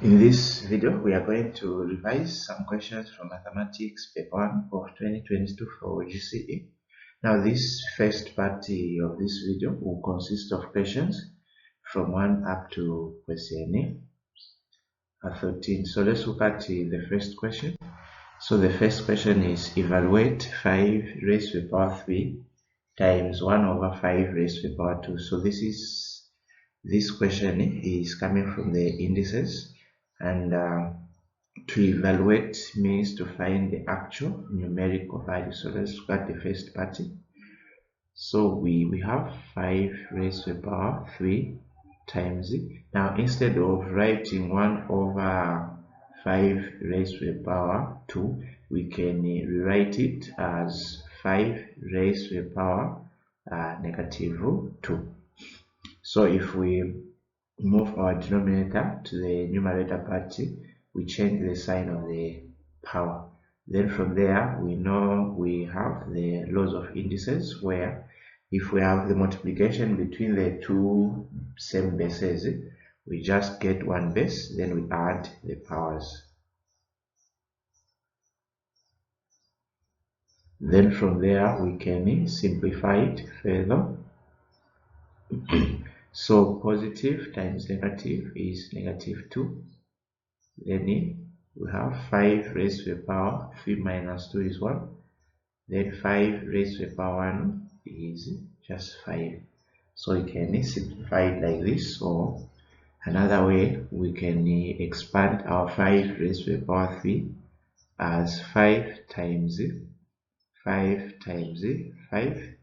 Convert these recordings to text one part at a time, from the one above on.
In this video, we are going to revise some questions from Mathematics Paper 1 of 2022 for GCE. Now, this first part of this video will consist of questions from 1 up to question 13. So let's look at the first question. So the first question is evaluate 5 raised to the power 3 times 1 over 5 raised to the power 2. So this question is coming from the indices, and to evaluate means to find the actual numerical value. So let's look at the first part. So we have 5 raised to the power 3 times it. Now, instead of writing 1 over 5 raised to the power 2, we can rewrite it as 5 raised to the power negative 2. So if we move our denominator to the numerator part, we change the sign of the power. Then from there, we know we have the laws of indices, where if we have the multiplication between the two same bases, we just get one base, then we add the powers. Then from there, we can simplify it further. So positive times negative is negative 2. Then we have 5 raised to the power 3 minus 2 is 1. Then 5 raised to the power 1 is just 5. So we can simplify it like this, or another way, we can expand our 5 raised to the power 3 as 5 times 5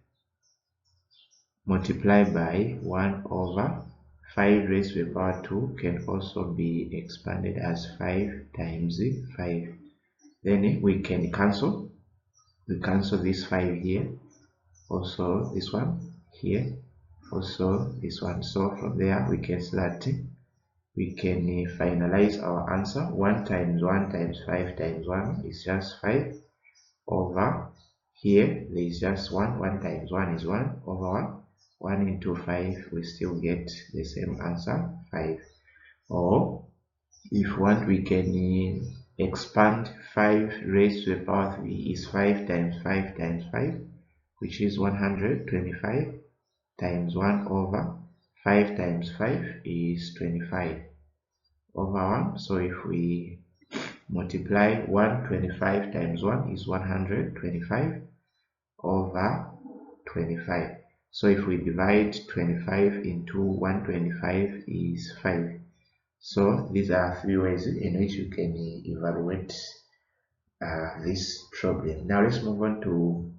multiplied by 1 over 5 raised to the power 2 can also be expanded as 5 times 5. Then we can cancel. We cancel this 5 here, also this one here, also this one. So from there we can see that we can finalize our answer. 1 times 1 times 5 times 1 is just 5 over here there is just 1. 1 times 1 is 1 over 1. 1 into 5, we still get the same answer, 5. Or if we want, we can expand 5 raised to the power 3 is 5 times 5 times 5, which is 125, times 1 over 5 times 5 is 25 over 1. So if we multiply 125 times 1 is 125 over 25. So if we divide 25 into 125 is 5. So these are 3 ways in which you can evaluate this problem. Now let's move on to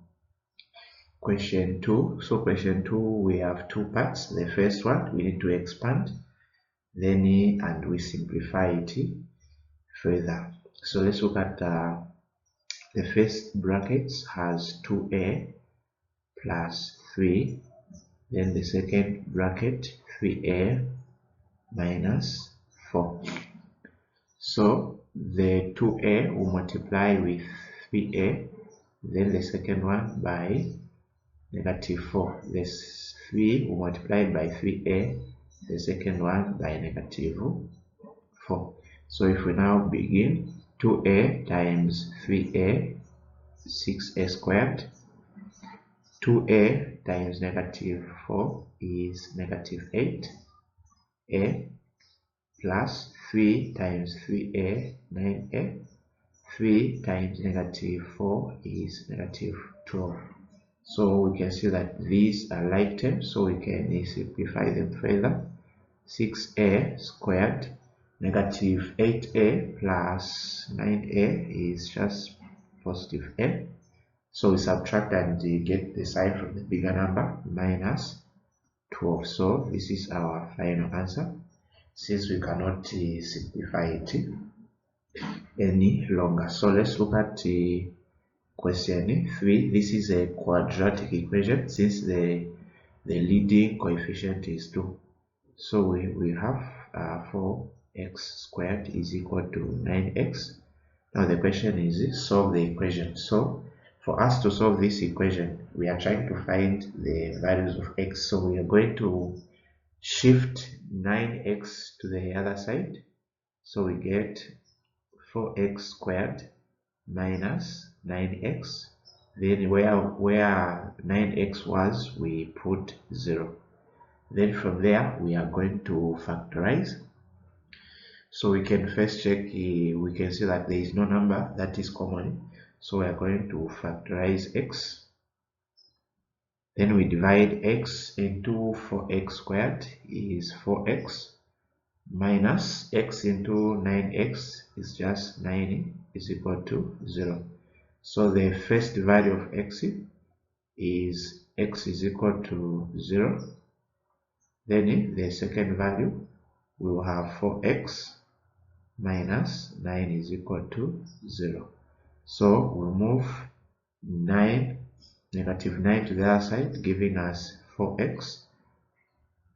question 2. So question 2, we have 2 parts. The first one, we need to expand, then and we simplify it further. So let's look at the first bracket has 2a plus 3, then the second bracket 3a minus 4. So the 2a will multiply with 3a, then the second one by negative 4. This 3 will multiply by 3a, the second one by negative 4. So if we now begin, 2a times 3a, 6a squared. 2a times negative 4 is negative 8a, plus 3 times 3a, 9a. 3 times negative 4 is negative 12. So we can see that these are like terms, so we can simplify them further. 6a squared, negative 8a plus 9a is just positive a. So we subtract and get the sign from the bigger number, minus 12. So this is our final answer, since we cannot simplify it any longer. So let's look at question 3. This is a quadratic equation, since the leading coefficient is 2. So we have 4x squared is equal to 9x. Now the question is solve the equation. So for us to solve this equation, we are trying to find the values of x. So we are going to shift 9x to the other side. So we get 4x squared minus 9x. Then where 9x was, we put 0. Then from there, we are going to factorize. So we can first check, we can see that there is no number that is common. So we are going to factorize x. Then we divide x into 4x squared is 4x minus x into 9x is just 9 is equal to 0. So the first value of x is x is equal to 0. Then the second value we will have 4x minus 9 is equal to 0. So we'll move negative 9 to the other side, giving us 4x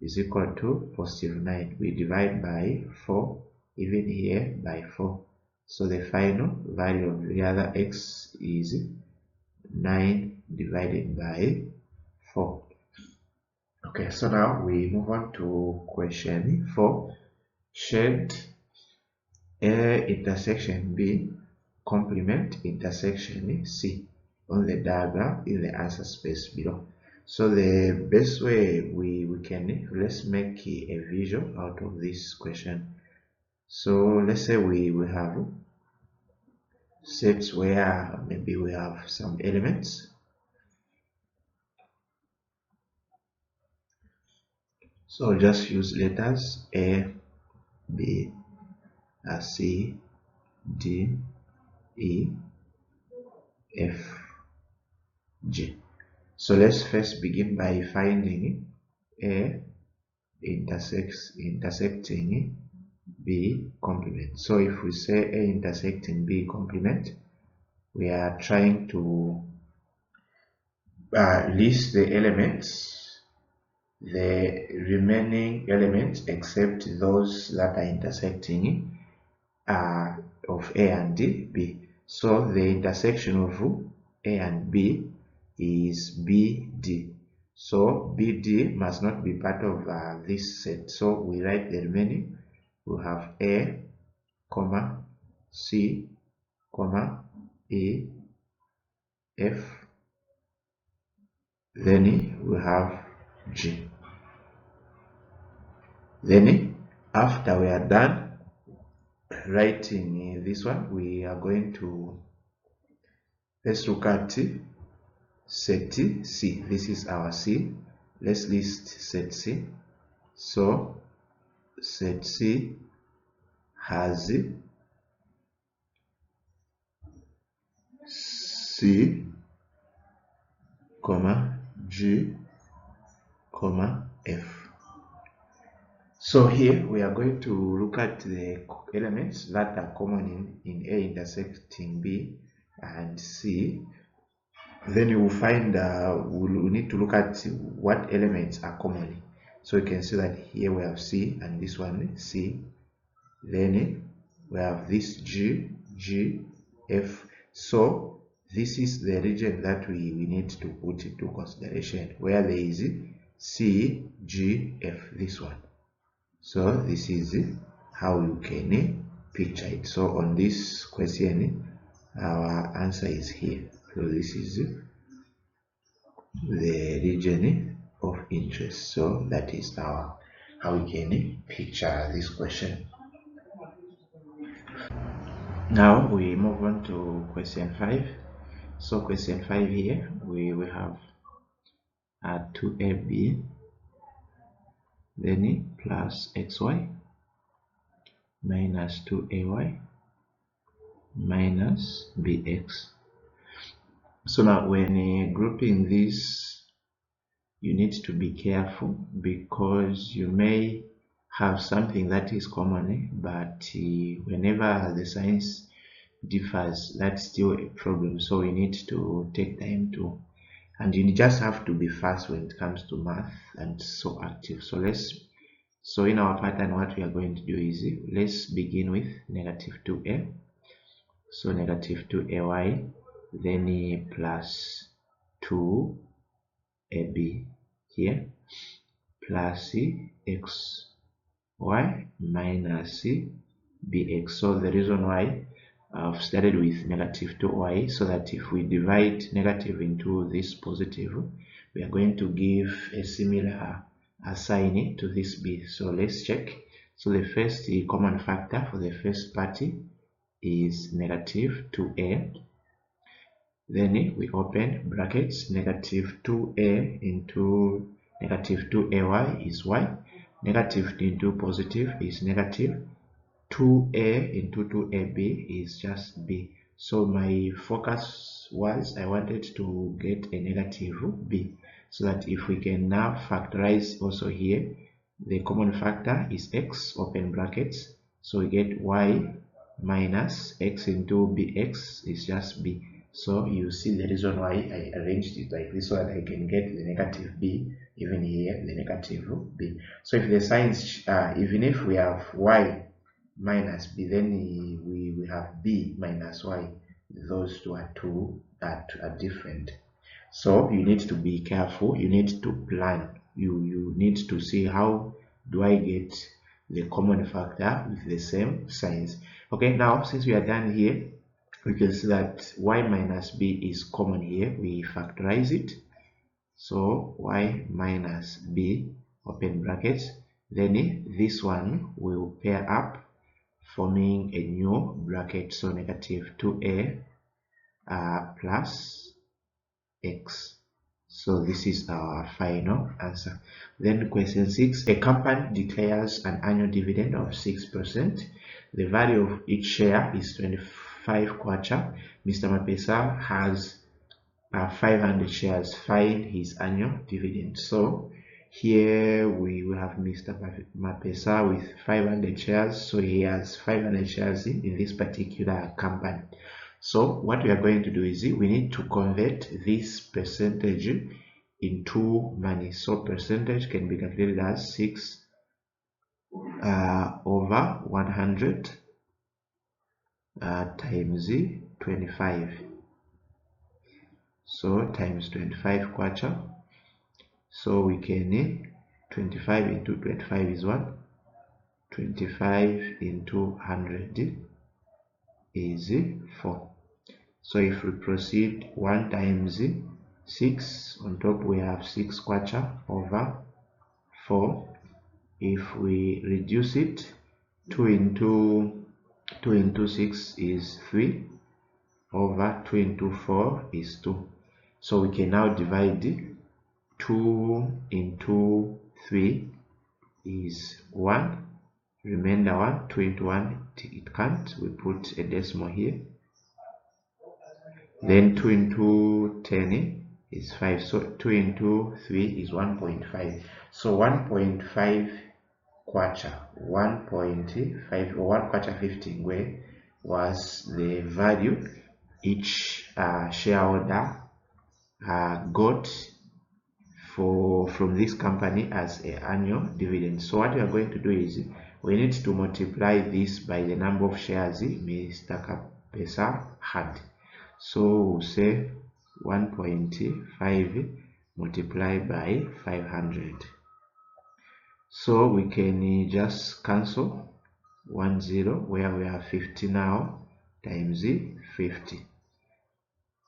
is equal to positive 9. We divide by 4, even here by 4. So the final value of the other x is 9 divided by 4. Okay, so now we move on to question 4. Should A intersection B complement intersection C on the diagram in the answer space below? So the best way we can, let's make a visual out of this question. So let's say we have sets where maybe we have some elements. So just use letters A, B, C, D, E, F, G. So let's first begin by finding A intersecting B complement. So if we say A intersecting B complement, we are trying to list the elements, the remaining elements except those that are intersecting of A and B. So the intersection of A and B is BD. So BD must not be part of this set. So we write the remaining. We have A, comma, C, comma, E, F. Then we have G. Then after we are done writing this one, we are going to, let's look at set C. This is our C. Let's list set C. So set C has C, comma, G, comma, F. So here we are going to look at the elements that are common in A intersecting B and C. Then you will find we need to look at what elements are common. So you can see that here we have C and this one C. Then we have this G, G, F. So this is the region that we need to put into consideration, where there is C, G, F, this one. So this is how you can picture it. So on this question, our answer is here. So this is the region of interest. So that is how we can picture this question. Now we move on to question 5. So question 5 here, we have 2ab then plus xy minus 2ay minus bx. So now when grouping this, you need to be careful because you may have something that is common, but whenever the signs differs, that's still a problem. So we need to take time to, and you just have to be fast when it comes to math and so active. So in our pattern, what we are going to do is, let's begin with negative 2a. So negative 2ay, then plus 2ab here, plus xy minus bx. So the reason why I've started with negative 2y, so that if we divide negative into this positive, we are going to give a similar sign to this b. So let's check. So the first common factor for the first party is negative 2a. Then we open brackets, negative 2a into negative 2ay is y. Negative into positive is negative. 2a into 2ab is just b. So my focus was I wanted to get a negative b, so that if we can now factorize also here, the common factor is x, open brackets, so we get y minus x into bx is just b. So you see the reason why I arranged it like this, so that I can get the negative b, even here the negative b. So if the signs even if we have y minus b, then we have b minus y. Those two are different. So you need to be careful, you need to plan, you need to see how do I get the common factor with the same signs. Okay, now since we are done here, we can see that y minus b is common here. We factorize it. So y minus b, open brackets, then this one will pair up, forming a new bracket. So negative 2a plus x. So this is our final answer. Then question 6, a company declares an annual dividend of 6%. The value of each share is 25 kwacha. Mr. Mapesa has 500 shares. Find his annual dividend. So here we have Mr. Mapesa with 500 shares. So he has 500 shares in this particular company. So what we are going to do is we need to convert this percentage into money. So percentage can be calculated as 6 over 100 times 25. So times 25 kwacha. So we can 25 into 25 is what? 25 into 100 is 4. So if we proceed, 1 times 6, on top we have 6 kwacha over 4. If we reduce it, 2 into 6 is 3, over 2 into 4 is 2. So we can now divide 2 into 3 is 1, remainder 1, 2 into 1, it can't, we put a decimal here. Then 2 into 10 is 5, so 2 into 3 is 1.5. So 1.5 kwacha, 1.5 or 1 kwacha 50 where was the value each shareholder got from this company as an annual dividend. So what we are going to do is we need to multiply this by the number of shares Mr. Kapesa had. So we'll say 1.5 multiplied by 500. So we can just cancel 10 where we have 50 now times 50.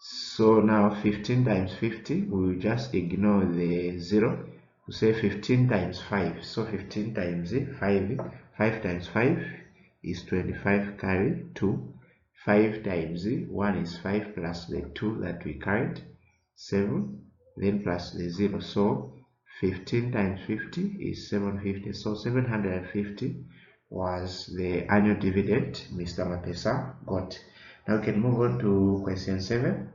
So now 15 times 50, we will just ignore the 0. We say 15 times 5. So 15 times 5, 5 times 5 is 25, carry 2. 5 times 1 is 5 plus the 2 that we carried, 7, then plus the 0. So 15 times 50 is 750. So 750 was the annual dividend Mr. Mapesa got. Now we can move on to question 7.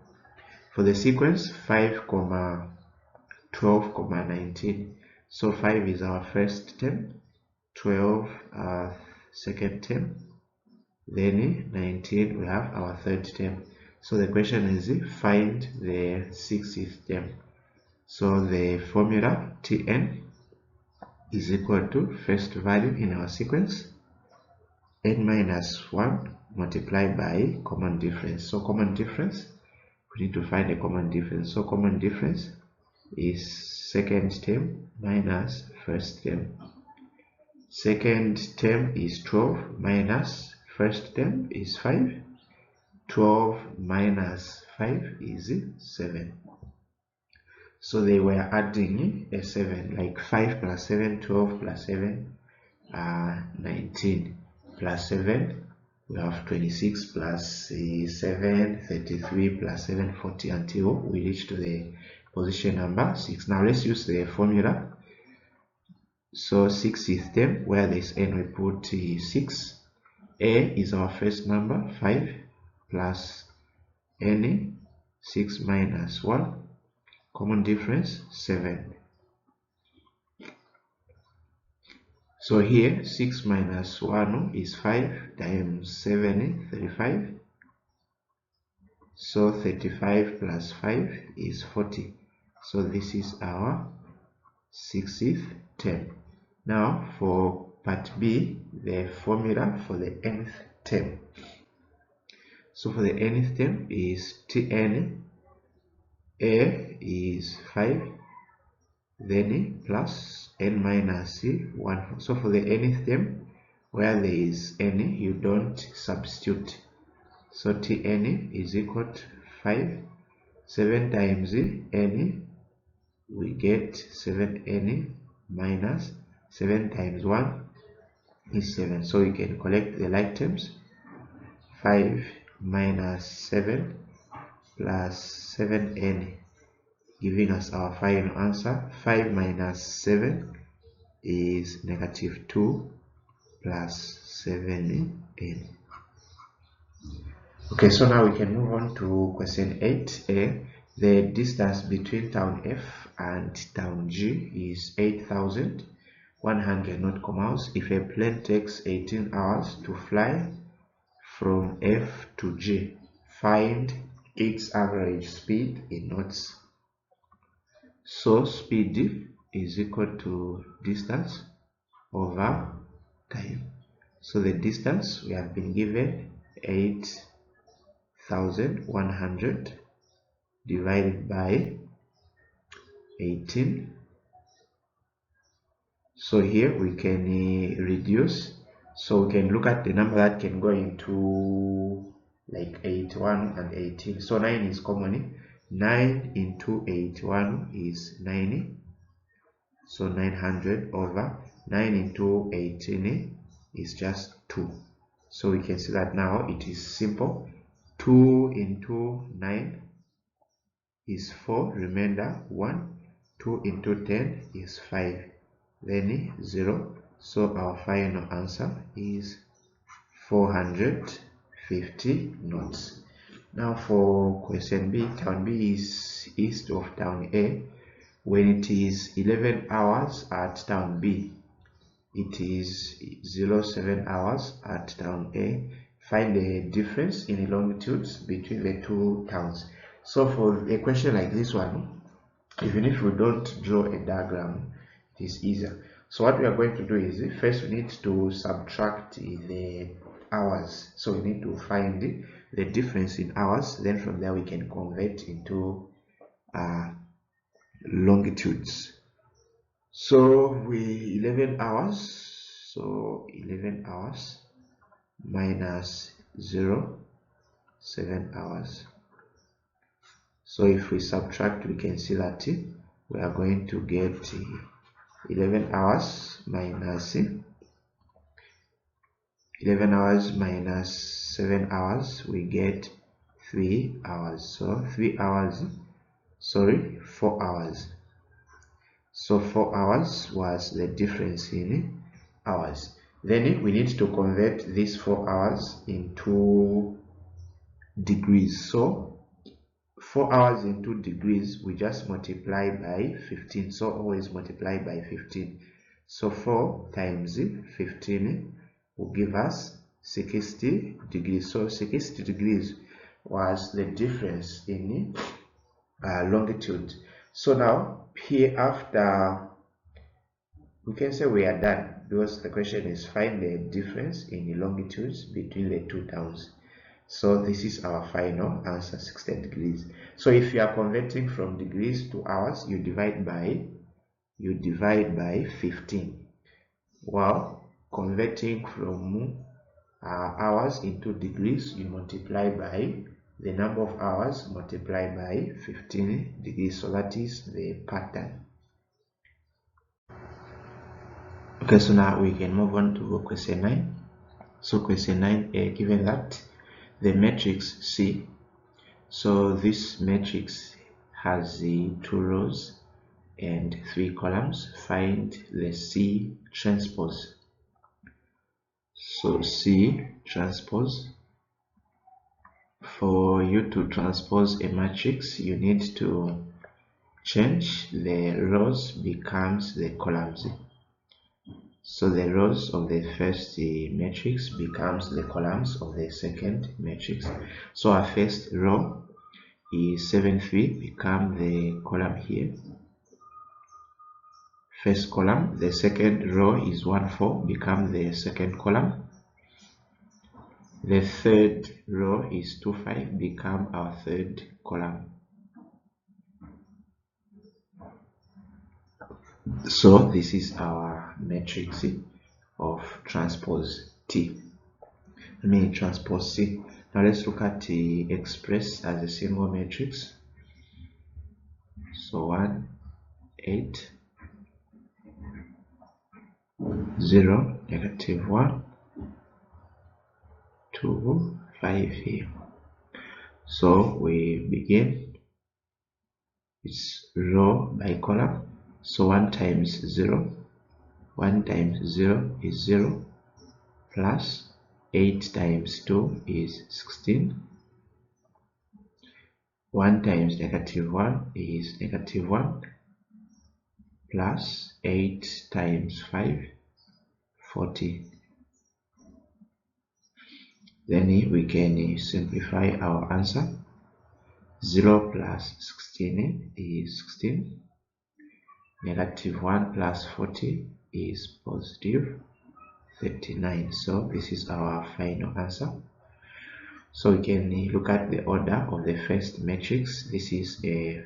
For the sequence 5, 12, 19. So 5 is our first term, 12 second term, then 19 we have our third term. So the question is find the 60th term. So the formula Tn is equal to first value in our sequence n minus 1 multiplied by common difference. So common difference, we need to find a common difference. So common difference is second term minus first term. Second term is 12 minus first term is 5. 12 minus 5 is 7. So they were adding a 7, like 5 plus 7, 12 plus 7, 19 plus 7. We have 26 plus 7, 33 plus 7, 40 until we reach to the position number 6. Now let's use the formula. So 6 is term, where there is n we put 6. A is our first number, 5 plus n, 6 minus 1, common difference 7. So here 6 minus 1 is 5 times 7, 35. So 35 plus 5 is 40. So this is our 60th term. Now for part B, the formula for the nth term. So for the nth term is Tn. A is 5, then plus n minus 1. So for the nth term, where there is n, you don't substitute. So Tn is equal to 5. 7 times n, we get 7n minus 7 times 1 is 7. So we can collect the like terms. 5 minus 7 plus 7n, giving us our final answer. 5 minus 7 is negative 2 plus 7n. Okay, so now we can move on to question 8a. The distance between town F and town G is 8,100 nautical miles. If a plane takes 18 hours to fly from F to G, find its average speed in knots. So speed is equal to distance over time. So the distance we have been given 8,100 divided by 18. So here we can reduce. So we can look at the number that can go into like 81 and 18. So 9 is common. 9 into 81 is 90. So 900 over 9 into 18 is just 2. So we can see that now it is simple. 2 into 9 is 4, remainder 1. 2 into 10 is 5, then 0. So our final answer is 450 knots. Now for question B, town B is east of town A. When it is 11 hours at town B, it is 07 hours at town A. Find the difference in the longitudes between the two towns. So for a question like this one, even if we don't draw a diagram, it is easier. So what we are going to do is, first we need to subtract the hours. So we need to find the difference in hours. Then from there we can convert into longitudes. So 11 hours. So 11 hours minus 07 hours. So if we subtract, we can see that we are going to get 11 hours minus 11 hours minus 7 hours, we get 3 hours. So 4 hours. So 4 hours was the difference in hours. Then we need to convert these 4 hours into degrees. So 4 hours into degrees, we just multiply by 15. So always multiply by 15. So 4 times 15 will give us 60 degrees. So 60 degrees was the difference in longitude. So now here, after, we can say we are done, because the question is find the difference in the longitudes between the two towns. So this is our final answer, 60 degrees. So if you are converting from degrees to hours, you divide by 15. Well, converting from hours into degrees, you multiply by the number of hours multiplied by 15 degrees. So that is the pattern. Okay, so now we can move on to question 9. So question 9, given that the matrix C, so this matrix has the 2 rows and 3 columns, find the C transpose. So C transpose, for you to transpose a matrix, you need to change the rows becomes the columns. So the rows of the first matrix becomes the columns of the second matrix. So our first row is 7, 3, become the column here. First column. The second row is 1, 4, become the second column. The third row is 2, 5, become our third column. So this is our matrix of transpose T. Transpose C. Now let's look at the express as a single matrix. So 1, 8, 0, negative 1, 2, 5 here. So we begin, it's row by column. So 1 times 0, 1 times 0 is 0, plus 8 times 2 is 16. 1 times negative 1 is negative 1, plus 8 times 5, 40. Then we can simplify our answer. 0 plus 16 is 16. Negative 1 plus 40 is positive 39. So this is our final answer. So we can look at the order of the first matrix. This is a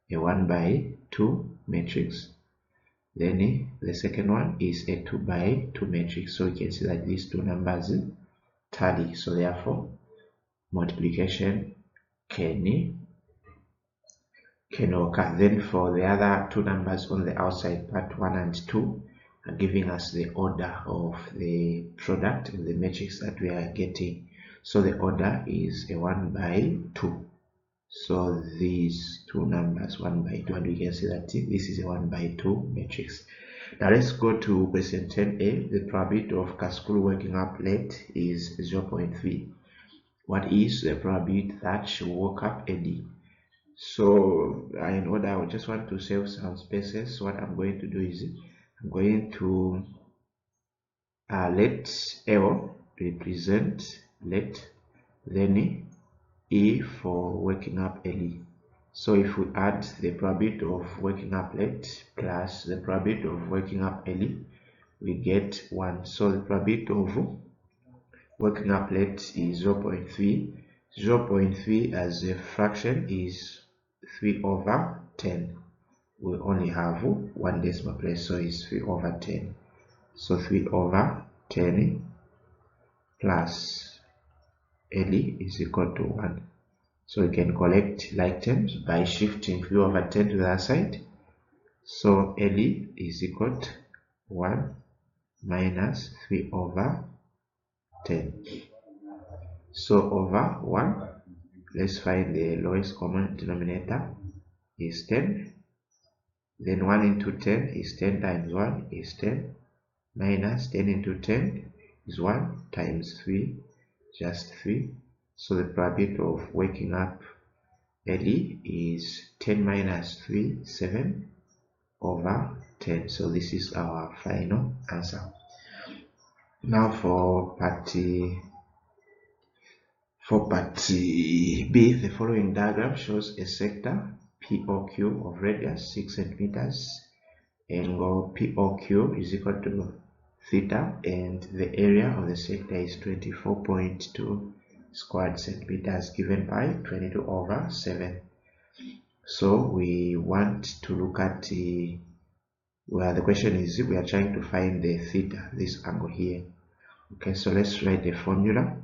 1 by 2 matrix. Then the second one is a 2 by 2 matrix. So we can see that these two numbers tally. So therefore multiplication can occur. Then for the other two numbers on the outside, part 1 and 2 are giving us the order of the product of the matrix that we are getting. So the order is a 1 by 2. So these two numbers 1 by 2, and we can see that this is a 1 by 2 matrix. Now let's go to question 10a. The probability of Kaskuru waking up late is 0.3. What is the probability that she woke up early? So in order, I just want to save some spaces. What I'm going to do is I'm going to let L represent let, then E for waking up early. So if we add the probability of waking up late plus the probability of waking up early, we get 1. So the probability of waking up late is 0.3. 0.3 as a fraction is 3 over 10. We only have 1 decimal place, so it's 3 over 10. So 3 over 10 plus early is equal to 1. So we can collect like terms by shifting 3 over 10 to the other side. So early is equal to 1 minus 3 over 10. So over 1, let's find the lowest common denominator is 10. Then 1 into 10 is 10 times 1 is 10. Minus 10 into 10 is 1 times 3, just 3. So the probability of waking up early is 10 minus 3, 7 over 10. So this is our final answer. Now for part B, the following diagram shows a sector POQ of radius 6 centimeters. Angle POQ is equal to theta, and the area of the sector is 24.2 squared centimeters, given by 22 over 7. So we want to look at the where the question is we are trying to find the theta, this angle here. Okay, so let's write the formula.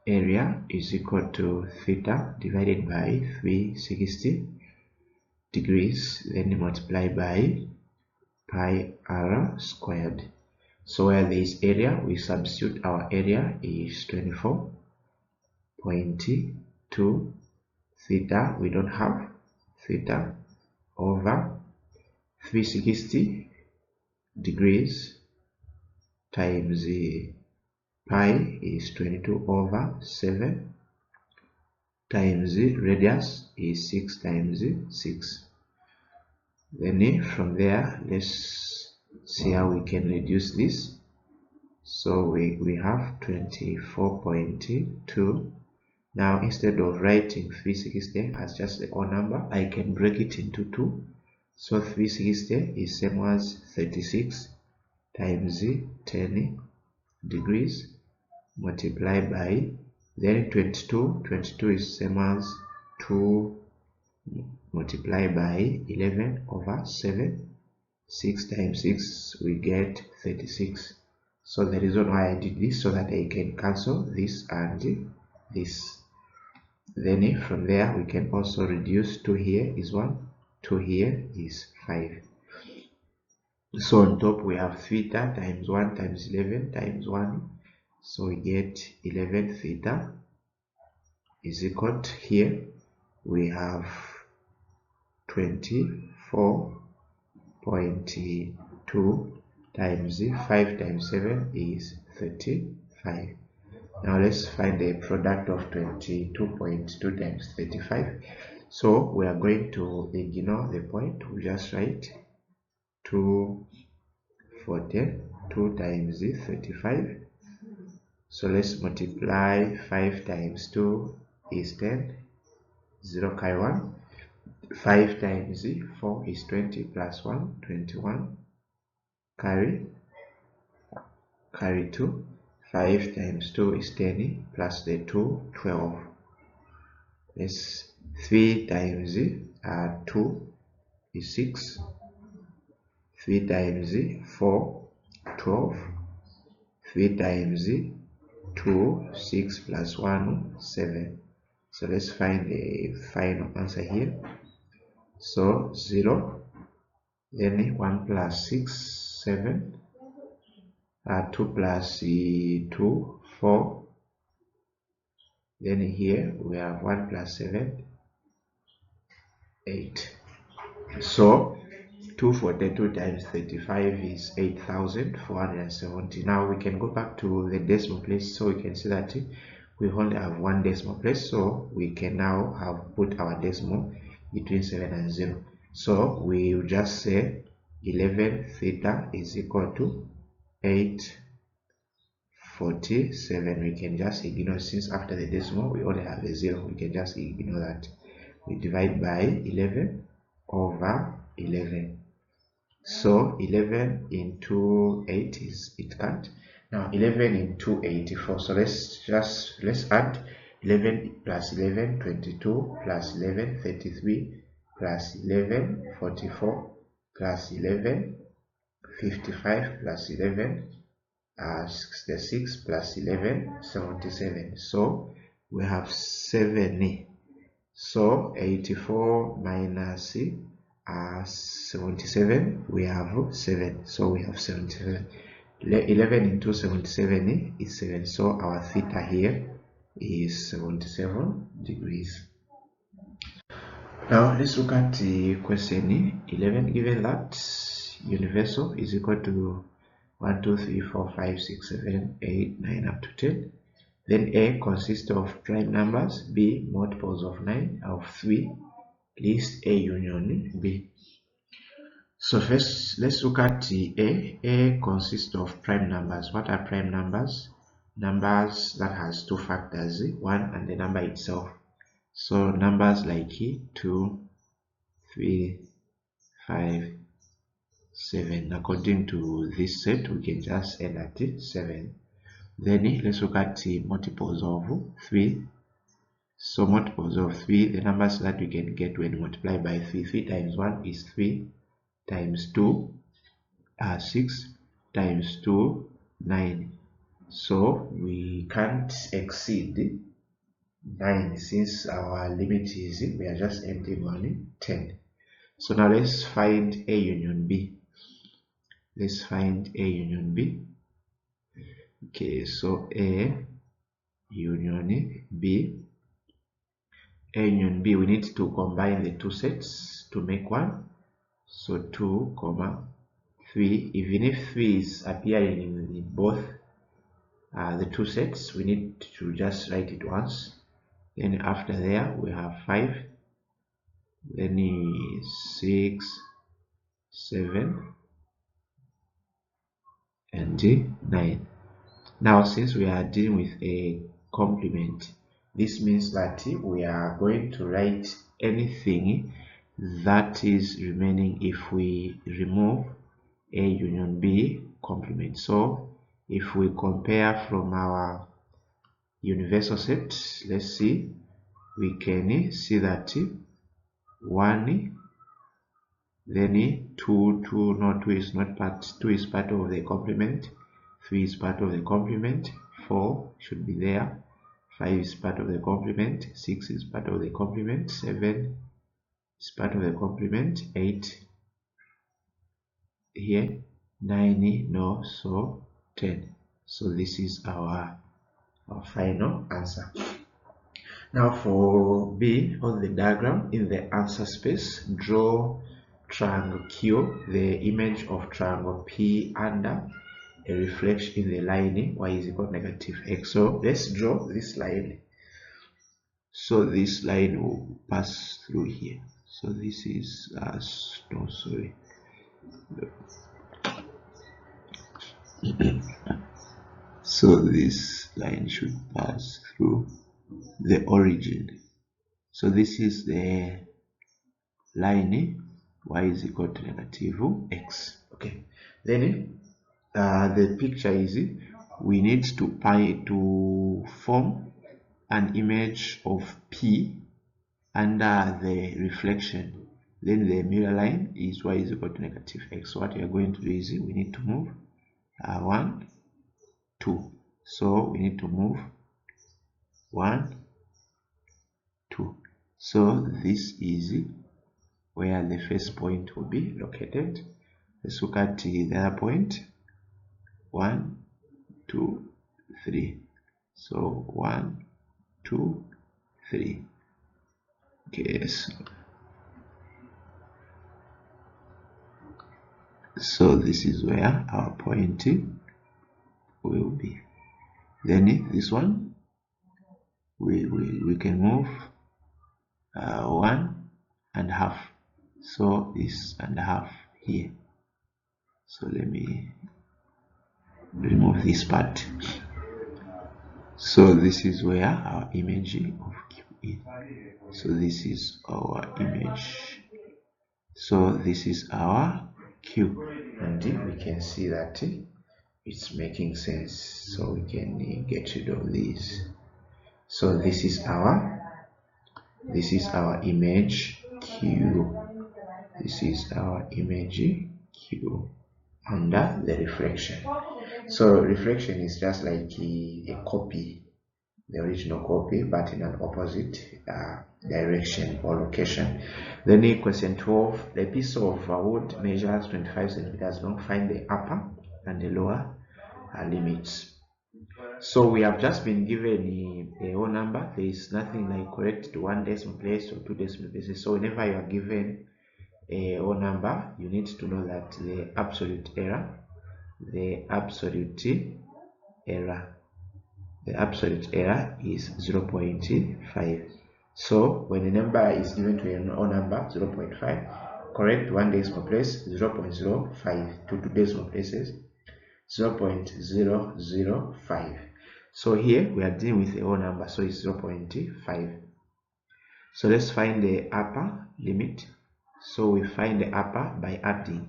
Area is equal to theta divided by 360 degrees, then multiply by pi r squared. So where there is area, we substitute our area is 24.2 theta, we don't have theta, over 360 degrees times the pi is 22 over 7 times the radius is 6 times 6. Then from there, let's see how we can reduce this. So we have 24.2. Now instead of writing 360 as just the whole number, I can break it into 2. So 360 is same as 36 times 10 degrees multiplied by, then 22 is same as 2 multiplied by 11 over 7. 6 times 6 we get 36. So the reason why I did this, so that I can cancel this and this. Then from there we can also reduce 2 here is 1, 2 here is 5. So on top we have theta times 1 times 11 times 1. So we get 11 theta is equal to, here we have 24.2 times 5 times 7 is 35. Now let's find the product of 22.2 times 35. So we are going to ignore the point, we just write 242 times 35. So let's multiply 5 times 2 is 10, 0 carry 1. 5 times 4 is 20 plus 1, 21, carry 2. 5 times 2 is 10 plus the 2, 12. This 3 times 2 is 6. 3 times 4, 12. 3 times 2, 6 plus 1, 7. So let's find the final answer here. So 0, then 1 plus 6, 7, 2 plus 2, 4. Then here we have 1 plus 7, 8. So 242 times 35 is 8,470. Now we can go back to the decimal place, so we can see that we only have one decimal place, so we can now have put our decimal between 7 and 0. So we will just say 11 theta is equal to 847. We can just ignore, since after the decimal we only have a 0, we can just ignore that. We divide by 11 over 11. So 11 into 8 is, it can't. Now 11 into 84. So let's add 11 plus 11, 22, plus 11, 33, plus 11, 44, plus 11, 55, plus 11, 66, plus 11, 77. So we have 7. So 84 minus 77, we have 7. So we have 77. 11 into 77 is 7. So our theta here is 77 degrees. Now let's look at the question 11. Given that universal is equal to 1, 2, 3, 4, 5, 6, 7, 8, 9 up to 10. Then A consists of prime numbers, B multiples of 9, of 3. List A union B. So first, let's look at the A. A consists of prime numbers. What are prime numbers? Numbers that has two factors, 1 and the number itself. So numbers like 2, 3, 5, 7. According to this set, we can just end at 7. Then let's look at the multiples of 3. So multiples of 3, the numbers that we can get when multiplied by 3. 3 times 1 is 3. times 2 6 times 2 9. So we can't exceed 9 since our limit is we are just ending on 10. So now let's find A union B. Let's find A union B. Okay, so A union B. A union B, we need to combine the two sets to make one. So 2, 3. Even if 3 is appearing in both the two sets, we need to just write it once. Then after there we have 5, then 6, 7, and 9. Now since we are dealing with a complement, this means that we are going to write anything that is remaining if we remove A union B complement. So if we compare from our universal set, let's see, we can see that 1, then 2, 2, no, 2 is not part, 2 is part of the complement, 3 is part of the complement, 4 should be there, 5 is part of the complement, 6 is part of the complement, 7 is part of the complement, 8 here, 9 no, so 10. So this is our final answer. Now for B on the diagram, in the answer space, draw triangle Q, the image of triangle P under a reflection in the line y is equal to negative x. So let's draw this line. So this line will pass through here. So this is no, sorry. So this line should pass through the origin. So this is the line y is equal to negative x. Okay, then the picture is we need to form an image of P under the reflection. Then the mirror line is y is equal to negative x. So what we are going to do is we need to move 1, 2. So we need to move 1, 2. So this is where the first point will be located. Let's look at the other point. 1, 2, 3. So 1, 2, 3. Okay, so this is where our point will be. Then this one we can move 1.5. So this and a half here. So let me remove this part. So this is where our image of Q is. So this is our image. So this is our Q, and we can see that it's making sense. So we can get rid of this. So this is our image Q. This is our image Q under the reflection. So reflection is just like a copy, the original copy, but in an opposite direction or location. Then in question 12, the piece of wood measures 25 centimeters long. Find the upper and the lower limits. So we have just been given a whole number. There is nothing like correct to 1 decimal place or 2 decimal places. So whenever you are given a whole number, you need to know that the absolute error is 0.5. So when a number is given to a whole number 0.5, correct 1 decimal place 0.05, to 2 decimal places 0.005. So here we are dealing with a whole number, so it's 0.5. So let's find the upper limit. So we find the upper by adding.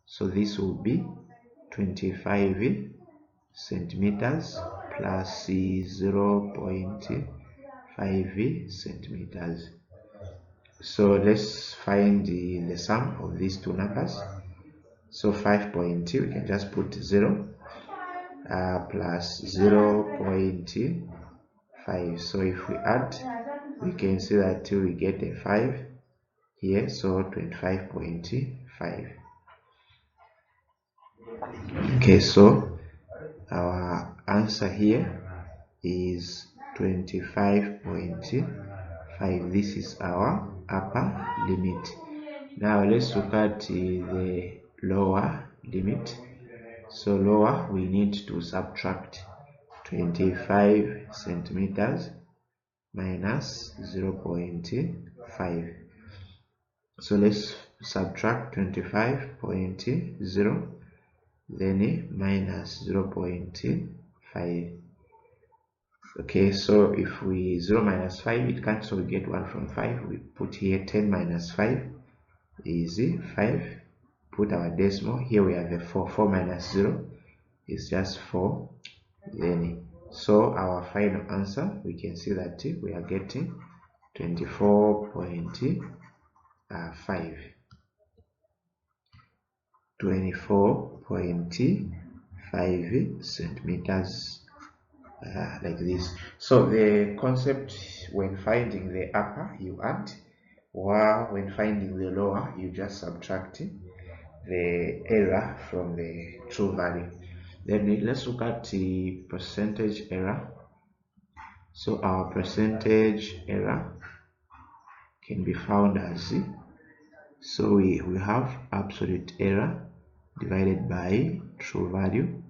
So this will be 25 centimeters plus 0.5 centimeters. So let's find the sum of these two numbers. So 5.2, we can just put 0 plus 0.5. So if we add, we can see that we get a 5 here, so 25.5. Okay, so our answer here is 25.5. This is our upper limit. Now let's look at the lower limit. So lower, we need to subtract 25 centimeters minus 0.5. So let's subtract 25.0, then minus 0.5. Okay, so if we 0 minus 5, it cancels, we get 1 from 5. We put here 10 minus 5 is 5. Put our decimal. Here we have a 4. 4 minus 0 is just 4. Then, so our final answer, we can see that we are getting 24.5. 24.5 centimeters, like this. So the concept, when finding the upper, you add, while when finding the lower, you just subtract the error from the true value. Then let's look at the percentage error. So our percentage error can be found as, so we have absolute error divided by true value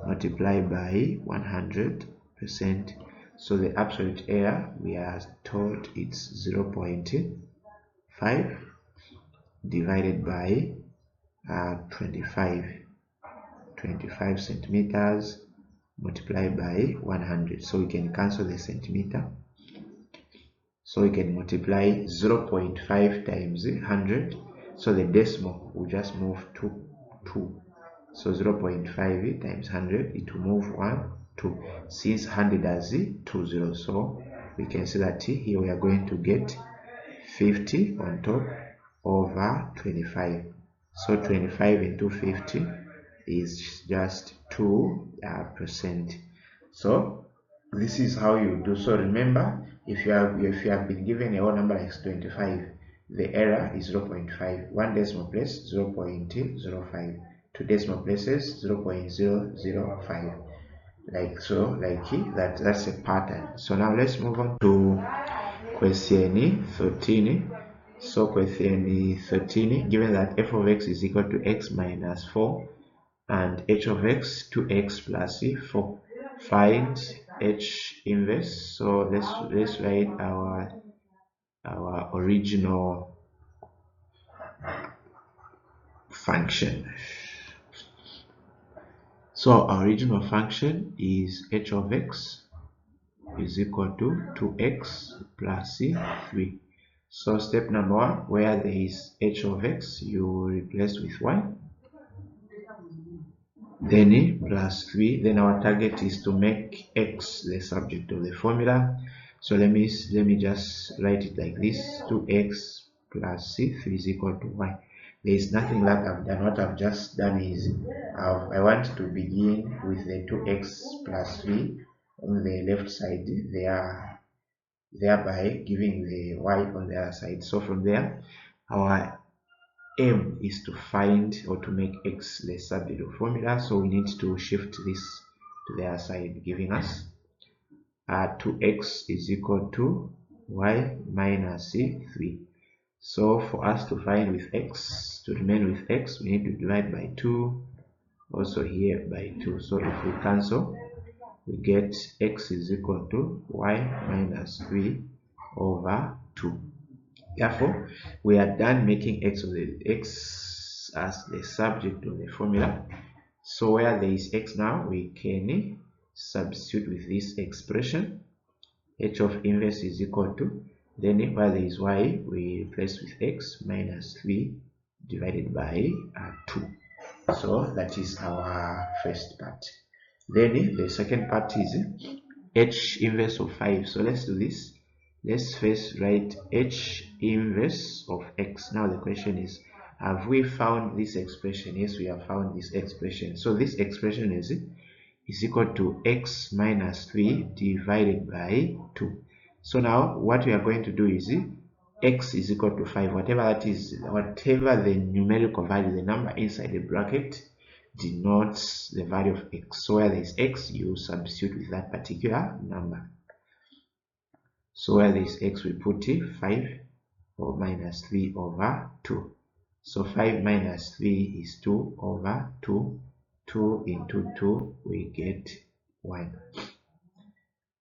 multiplied by 100%. So the absolute error, we are told it's 0.5 divided by 25 centimeters multiplied by 100. So we can cancel the centimeter. So we can multiply 0.5 times 100. So the decimal will just move to 2. So 0.5 times 100, it will move 1, 2. Since 100 has 2 zeros, so we can see that here we are going to get 50 on top over 25. So 25 into 50 is just 2%. So this is how you do. So remember, if you have been given a whole number like 25, the error is 0.5. One decimal place 0.05. Two decimal places 0.005. Like so, that's a pattern. So now let's move on to question 13. So question 13, given that f of x is equal to x minus 4 and h of x 2x plus 4, find h inverse. So let's write our original function. So our original function is h of x is equal to 2x plus 3. So step number 1, where there is h of x, you replace with 1, then plus 3. Then our target is to make x the subject of the formula. So let me just write it like this: 2x plus 3 is equal to y. There is nothing that I've done. What I've just done is I want to begin with the 2x plus 3 on the left side there, thereby giving the y on the other side. So from there, our aim is to find or to make x the subject of formula. So we need to shift this to the other side, giving us 2x is equal to y minus 3. So for us to find with x, to remain with x, we need to divide by 2, also here by 2. So if we cancel, we get x is equal to y minus 3 over 2. Therefore, we are done making x as the subject of the formula. So where there is x now, we can substitute with this expression. H of inverse is equal to, then where there is y, we replace with x minus 3 divided by 2. So that is our first part. Then the second part is h inverse of 5. So let's do this. Let's first write h inverse of x. Now the question is, Have we found this expression? Yes, we have found this expression. So this expression is equal to x minus 3 divided by 2. So now what we are going to do is x is equal to 5, whatever that is, whatever the numerical value, the number inside the bracket denotes the value of x. So where there is x, you substitute with that particular number. So where there is x, we put 5 or minus 3 over 2. So 5 minus 3 is 2 over 2. 2 into 2, we get 1.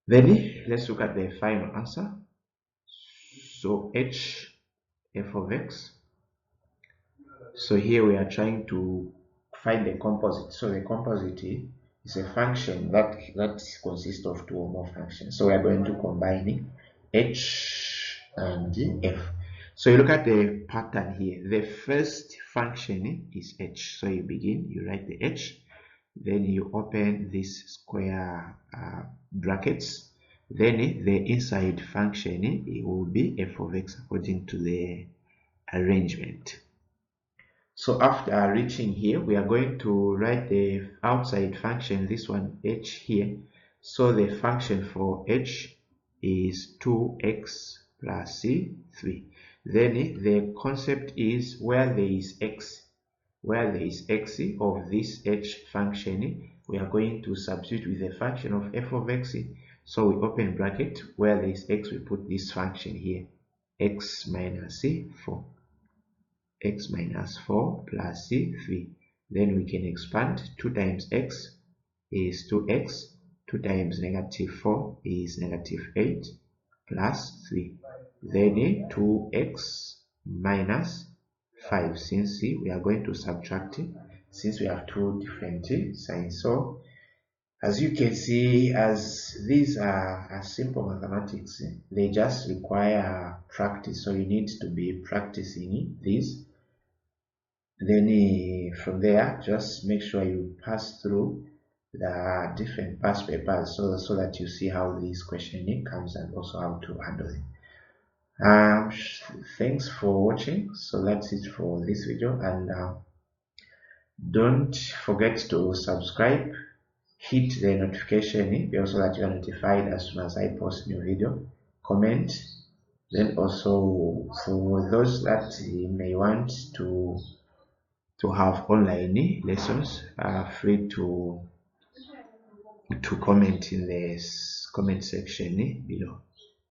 Then let's look at the final answer. So f of x. So here we are trying to find the composite. So the composite is a function that consists of 2 or more functions. So we are going to combine h and f. So you look at the pattern here. The first function is h. So you begin, you write the h, then you open this square brackets. Then the inside function it will be f of x according to the arrangement. So after reaching here, we are going to write the outside function, this one h here. So the function for h is 2x plus 3. Then the concept is where there is x of this h function, we are going to substitute with the function of f of x. So we open bracket, where there is x, we put this function here, x minus 4. X minus 4 plus 3. Then we can expand. 2 times x is 2x. 2 times negative 4 is negative 8 plus 3. Then 2x minus 5. Since we are going to subtract, since we have 2 different signs. So as you can see, as these are simple mathematics, they just require practice. So you need to be practicing these. Then from there, just make sure you pass through the different past papers so that you see how this question comes and also how to handle it. Thanks for watching. So that's it for this video, and don't forget to subscribe, hit the notification bell so that you are notified as soon as I post new video. Comment. Then also for those that may want to have online lessons, are free to comment in the comment section below.